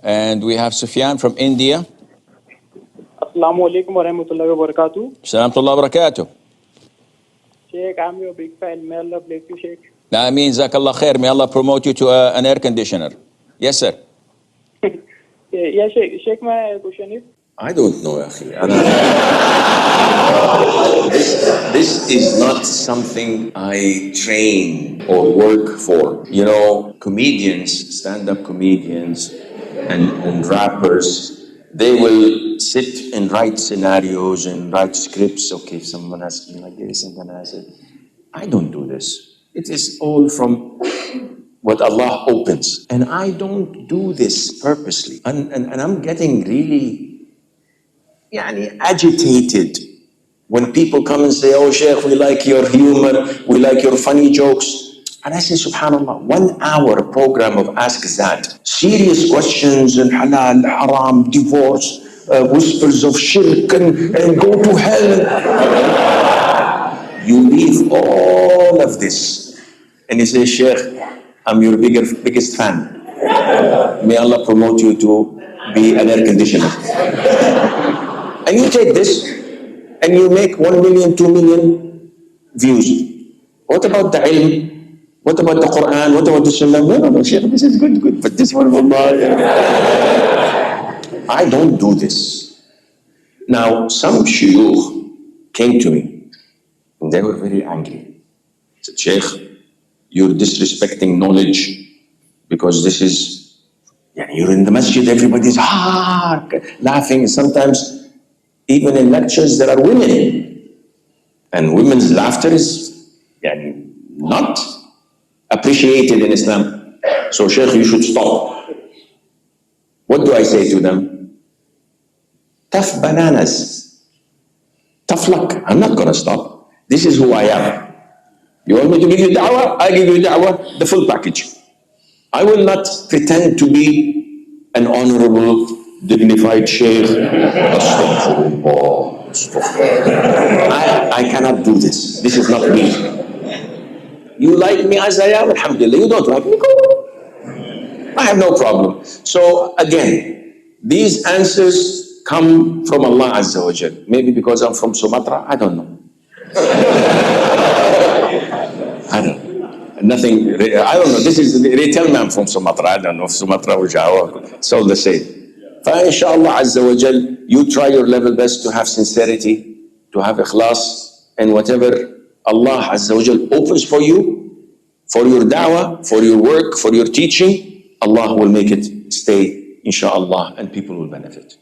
And we have Sufyan from India. Assalamu alaikum wa rahmatullahi wa barakatuh. Salamullah wa barakatuh. Sheikh, I'm your big fan. May Allah bless you, Sheikh. Ameen, Jazakallah khair. May Allah promote you to an air conditioner. Yes, sir. Yeah, Sheikh, my question is. I don't know, Akhi. This is not something I train or work for. You know, comedians, stand-up comedians and rappers, they will sit and write scenarios and write scripts. Okay, someone asks me like this, I'm gonna answer. I don't do this. It is all from what Allah opens. And I don't do this purposely. And I'm getting really agitated when people come and say, oh, Sheikh, we like your humor, we like your funny jokes. And I say, subhanAllah, 1 hour program of Ask That. Serious questions and halal, haram, divorce, whispers of shirk and go to hell. You leave all of this and you say, Sheikh, I'm your biggest fan. May Allah promote you to be an air conditioner. And you take this and you make 1 million, 2 million views. What about the ilm? What about the Quran? What about the Sunnah? No, Sheikh, this is good. But this one, Allah. I don't do this. Now, some shuyukh came to me and they were very angry. They said, Sheikh, you're disrespecting knowledge because this is, you're in the masjid, everybody's laughing. Sometimes even in lectures, there are women. And women's laughter is not appreciated in Islam. So, Sheikh, you should stop. What do I say to them? Tough bananas. Tough luck. I'm not going to stop. This is who I am. You want me to give you da'wah? I give you da'wah, the full package. I will not pretend to be an honorable, dignified Sheikh. I cannot do this. This is not me. You like me as I am, alhamdulillah. You don't like me, go. I have no problem. So again, these answers come from Allah Azza wa Jal. Maybe because I'm from Sumatra, I don't know. I don't know. Nothing, I don't know. They tell me I'm from Sumatra. I don't know if Sumatra or Java. It's all the same. Inshallah Azza wa Jal, you try your level best to have sincerity, to have ikhlas, and whatever Allah Azza wa Jal opens for you, for your da'wah, for your work, for your teaching, Allah will make it stay, inshallah, and people will benefit.